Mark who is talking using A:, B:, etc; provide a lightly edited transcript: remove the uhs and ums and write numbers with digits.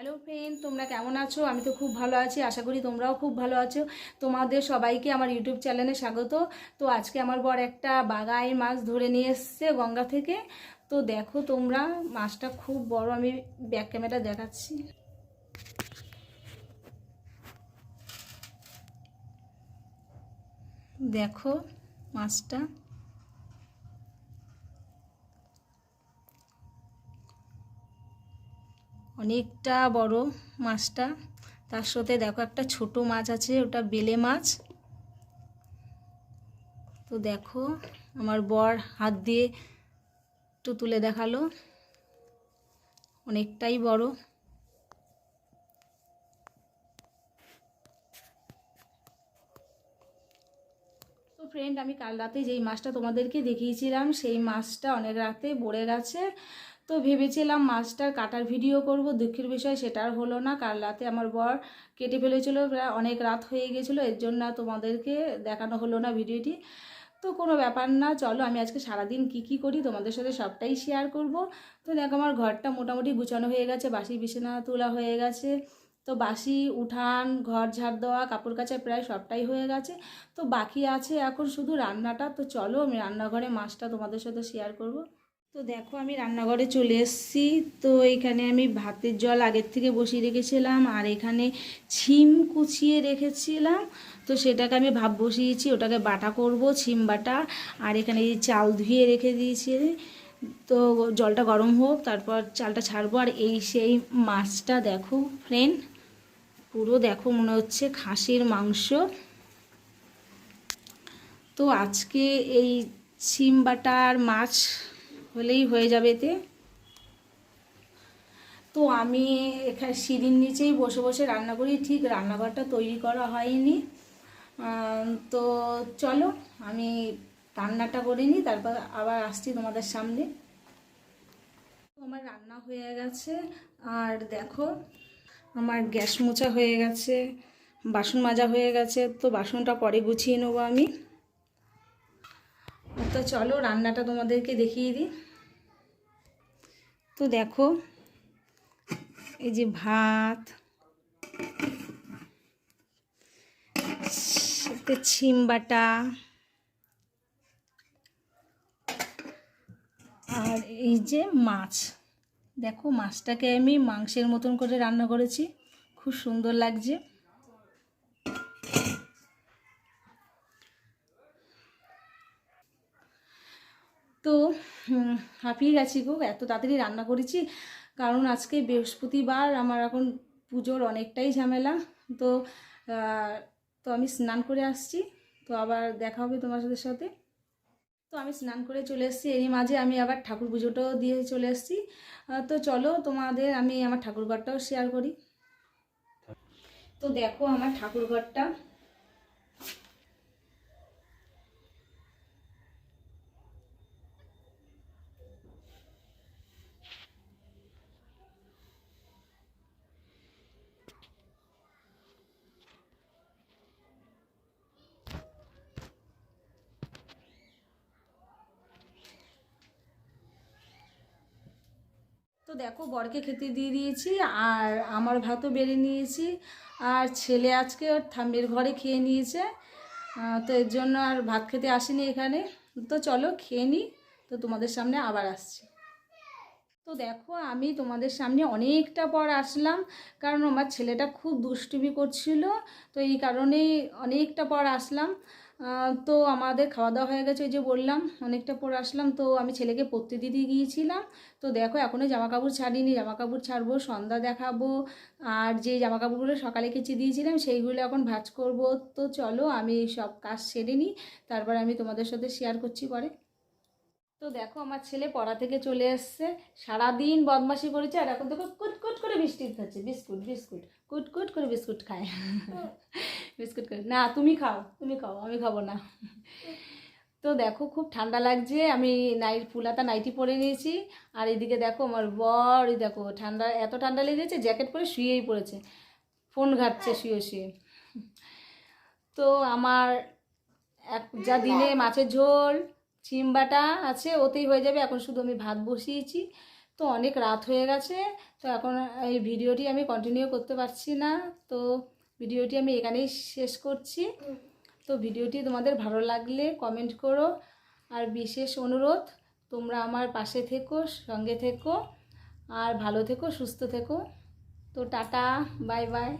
A: Hello friend, তোমরা কেমন আছো? আমি তো খুব ভালো আছি, আশা করি তোমরাও খুব ভালো আছো। তোমাদের সবাইকে আমার ইউটিউব চ্যানেলে স্বাগত। তো আজকে আমার বর একটা বাগাই মাছ ধরে নিয়ে এসছে গঙ্গা থেকে। তো দেখো তোমরা, মাছটা খুব বড়, আমি ব্যাক ক্যামেরা দেখাচ্ছি। দেখো মাছটা অনেকটা বড় মাছটা। তার সাথে দেখো একটা ছোট মাছ আছে, ওটা বেলে মাছ। তো দেখো আমার বর হাত দিয়ে একটু তুলে দেখালো, অনেকটাই বড়। তো ফ্রেন্ড, আমি কাল রাতে যেই মাছটা তোমাদেরকে দেখিয়েছিলাম সেই মাছটা অনেক রাতে পড়ে গেছে। তো ভেবেছিলাম মাছটার কাটার ভিডিও করব, দুঃখের বিষয় সেটা আর হলো না। কাল রাতে আমার বর কেটে ফেলেছিল, প্রায় অনেক রাত হয়ে গেছিলো, এর জন্য তোমাদেরকে দেখানো হলো না ভিডিওটি। তো কোনো ব্যাপার না, চলো আমি আজকে সারাদিন কি করি তোমাদের সাথে সবটাই শেয়ার করব। তো দেখো আমার ঘরটা মোটামুটি গুছানো হয়ে গেছে, বাসি বিছানা তোলা হয়ে গেছে। তো বাসি উঠান, ঘর ঝাড় দেওয়া, কাপড় কাচা প্রায় সবটাই হয়ে গেছে। তো বাকি আছে এখন শুধু রান্নাটা। তো চলো আমি রান্নাঘরে মাছটা তোমাদের সাথে শেয়ার করব। তো দেখো আমি রান্নাঘরে চলে এসেছি। তো এখানে আমি ভাতের জল আগের থেকে বসিয়ে রেখেছিলাম, আর এখানে ছিম কুচিয়ে রেখেছিলাম। তো সেটাকে আমি ভাপ বসিয়েছি, ওটাকে বাটা করব, ছিম বাটা। আর এখানে এই চাল ধুয়ে রেখে দিয়েছি। তো জলটা গরম হোক, তারপর চালটা ছাড়বো। আর এই সেই মাছটা দেখো ফ্রেন্ড, পুরো দেখো মনে হচ্ছে খাসির মাংস। তো আজকে এই শিম বাটার মাছ হলেই হয়ে যাবে এতে। তো আমি এখানে সিঁড়ির নিচেই বসে বসে রান্না করি, ঠিক রান্নাঘরটা তৈরি করা হয়নি। তো চলো আমি রান্নাটা করে নিই, তারপর আবার আসছি তোমাদের সামনে। আমার রান্না হয়ে গেছে, আর দেখো আমার গ্যাস মোছা হয়ে গেছে, বাসন মাজা হয়ে গেছে। তো বাসনটা পরে গুছিয়ে নেবো আমি। তো চলো রান্নাটা তোমাদেরকে দেখিয়ে দিই। তো দেখো এই যে ভাত, সাথে ছিম বাটা, আর এই যে মাছ। দেখো মাছটাকে আমি মাংসের মতন করে রান্না করেছি, খুব সুন্দর লাগছে। তো হাঁপিয়ে গেছি গো, এত তাড়াতাড়ি রান্না করেছি। কারণ আজকে বৃহস্পতিবার, আমার এখন পুজোর অনেকটাই ঝামেলা। তো তো আমি স্নান করে আসছি, তো আবার দেখা হবে তোমার সাথে। তো আমি স্নান করে চলে এসেছি, এরই মাঝে আমি আবার ঠাকুর পুজোটাও দিয়ে চলে এসেছি। তো চলো তোমাদের আমি আমার ঠাকুর ঘরটাও শেয়ার করি। তো দেখো আমার ঠাকুর ঘরটা। তো দেখো বরকে খেতে দিয়ে দিয়েছি, আর আমার ভাতও বেড়ে নিয়েছি। আর ছেলে আজকে ওর ঠাম্মির ঘরে খেয়ে নিয়েছে। তো এর জন্য আর ভাত খেতে আসেনি এখানে। তো চলো খেয়ে নিই, তো তোমাদের সামনে আবার আসছি। তো দেখো আমি তোমাদের সামনে অনেকটা পর আসলাম, কারণ আমার ছেলেটা খুব দুষ্টুমি করছিল। তো এই কারণেই অনেকটা পর আসলাম। তো আমাদের খাওয়া দাওয়া হয়ে গেছে, ওই যে বললাম অনেকটা পর আসলাম। তো আমি ছেলেকে পড়তে দিতে গিয়েছিলাম। তো দেখো এখনও জামাকাপড় ছাড়িনি, জামাকাপড় ছাড়বো, সন্ধ্যা দেখাবো। আর যে জামাকাপড়গুলো সকালে কেচে দিয়েছিলাম সেইগুলো এখন ভাঁজ করব। তো চলো আমি সব কাজ সেরে নিই, তারপর আমি তোমাদের সাথে শেয়ার করছি পরে। তো দেখো আমার ছেলে পড়া থেকে চলে এসছে, সারাদিন বদমাশি করেছে। আর এখন দেখো কুটকুট করে বিস্কুট খাচ্ছে, বিস্কুট বিস্কুট কুটকুট করে বিস্কুট খায়। বিস্কুট করে না, তুমি খাও, তুমি খাও, আমি খাবো না। তো দেখো খুব ঠান্ডা লাগছে, আমি ফুলাতা নাইটি পরে নিয়েছি। আর এদিকে দেখো আমার বর, এই দেখো ঠান্ডা, এত ঠান্ডা লেগেছে জ্যাকেট পরে শুয়েই পড়েছে, ফোন ঘাটছে শুয়ে শুয়ে। তো আমার যা দিনে মাছের ঝোল, শিম বাটা আছে, ওতেই হয়ে যাবে। এখন শুধু আমি ভাত বসিয়েছি। তো অনেক রাত হয়ে গেছে, তো এখন এই ভিডিওটি আমি কন্টিনিউ করতে পারছি না, তো ভিডিওটি আমি এখানেই শেষ করছি। তো ভিডিওটি তোমাদের ভালো লাগলে কমেন্ট করো, আর বিশেষ অনুরোধ তোমরা আমার পাশে থেকো, সঙ্গে থেকো, আর ভালো থেকো, সুস্থ থেকো। তো টাটা, বাই বাই।